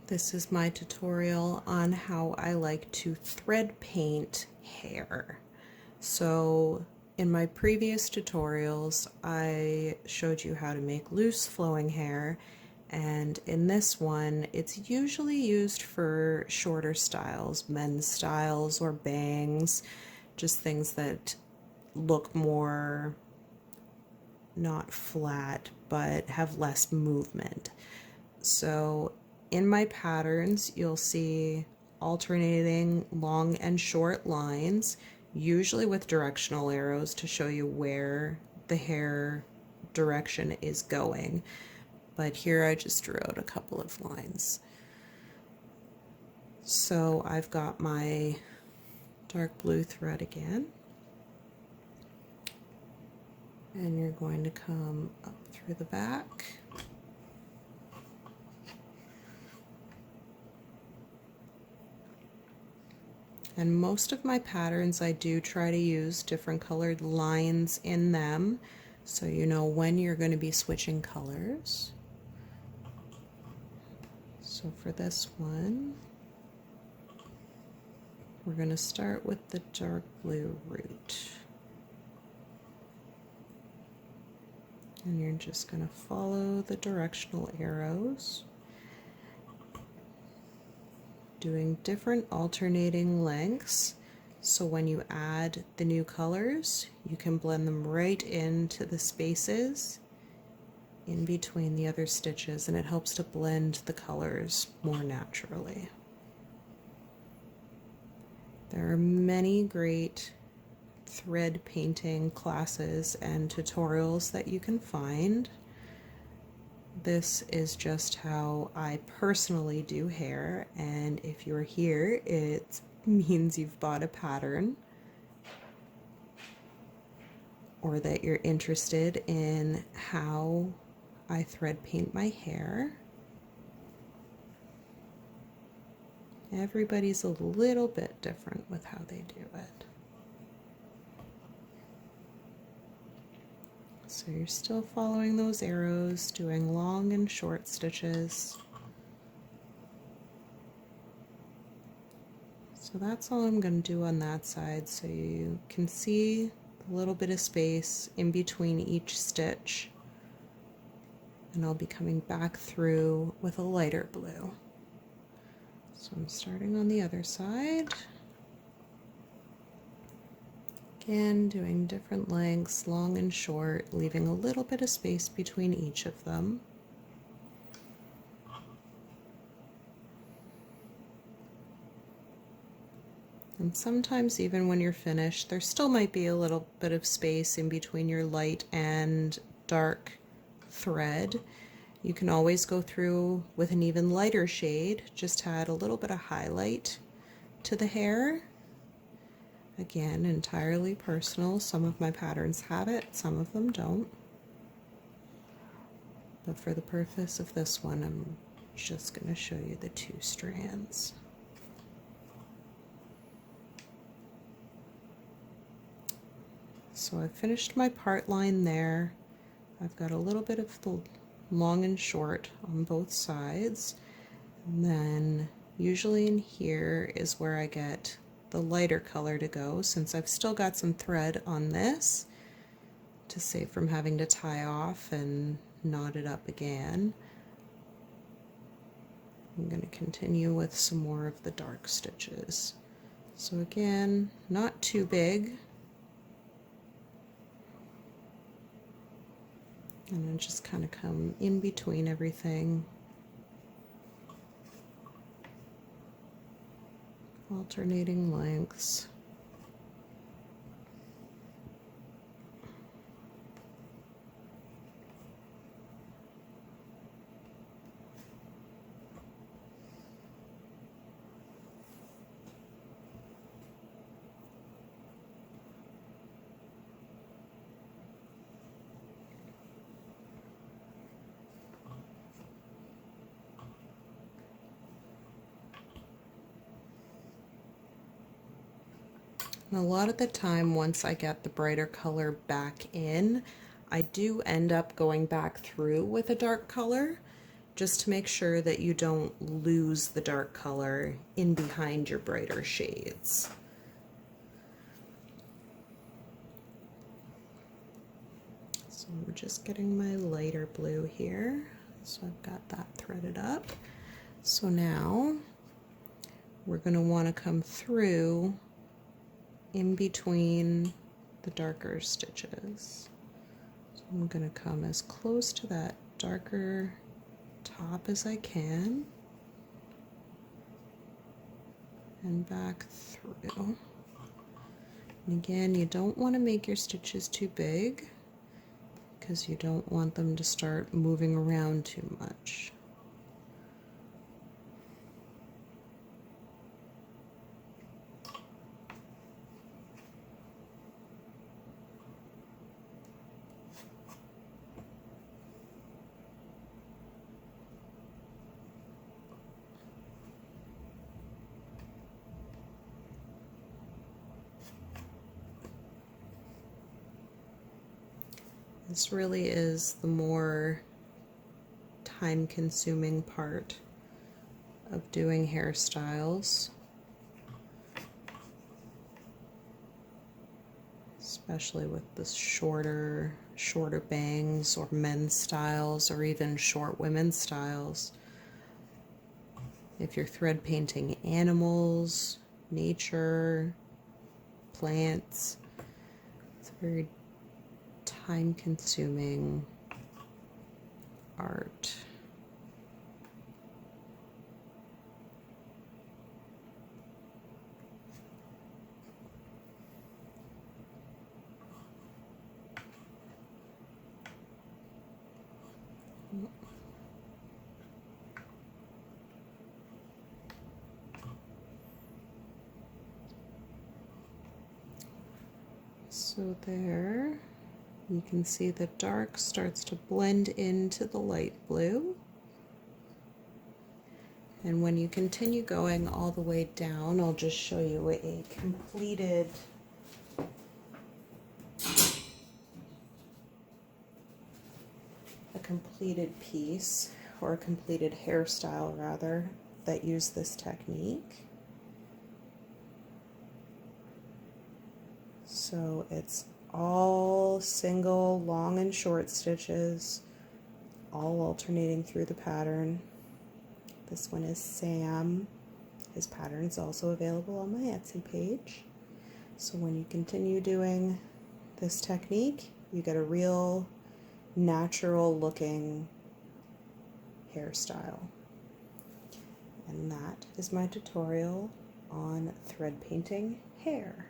This is my tutorial on how I like to thread paint hair. So in my previous tutorials, I showed you how to make loose flowing hair, and in this one, it's usually used for shorter styles, men's styles or bangs, just things that look more not flat but have less movement. So in my patterns, you'll see alternating long and short lines, usually with directional arrows to show you where the hair direction is going. But here I just drew out a couple of lines. So I've got my dark blue thread again. And you're going to come up through the back. And most of my patterns, I do try to use different colored lines in them, so you know when you're going to be switching colors. So for this one, we're going to start with the dark blue root. And you're just going to follow the directional arrows, doing different alternating lengths, so when you add the new colors, you can blend them right into the spaces in between the other stitches, and it helps to blend the colors more naturally. There are many great thread painting classes and tutorials that you can find. This is just how I personally do hair, and if you're here, it means you've bought a pattern or that you're interested in how I thread paint my hair. Everybody's a little bit different with how they do it. So you're still following those arrows, doing long and short stitches. So that's all I'm going to do on that side, so you can see a little bit of space in between each stitch. And I'll be coming back through with a lighter blue. So I'm starting on the other side. Again, doing different lengths, long and short, leaving a little bit of space between each of them. And sometimes even when you're finished, there still might be a little bit of space in between your light and dark thread. You can always go through with an even lighter shade, just add a little bit of highlight to the hair. Again, entirely personal. Some of my patterns have it, some of them don't. But for the purpose of this one, I'm just going to show you the two strands. So I've finished my part line there. I've got a little bit of the long and short on both sides. And then usually in here is where I get the lighter color to go, since I've still got some thread on this to save from having to tie off and knot it up again. I'm going to continue with some more of the dark stitches. So again, not too big. And then just kind of come in between everything. Alternating lengths. And a lot of the time, once I get the brighter color back in, I do end up going back through with a dark color, just to make sure that you don't lose the dark color in behind your brighter shades. So I'm just getting my lighter blue here. So I've got that threaded up. So now we're going to want to come through in between the darker stitches. So I'm going to come as close to that darker top as I can and back through. And again, you don't want to make your stitches too big because you don't want them to start moving around too much. This really is the more time-consuming part of doing hairstyles, especially with the shorter bangs or men's styles or even short women's styles. If you're thread painting animals, nature, plants, it's a very time-consuming art. So there, you can see the dark starts to blend into the light blue. And when you continue going all the way down, I'll just show you a completed piece, or a completed hairstyle rather, that use this technique. So it's all single long and short stitches, all alternating through the pattern. This one is Sam. His pattern is also available on my Etsy page. So when you continue doing this technique, you get a real natural looking hairstyle. And that is my tutorial on thread painting hair.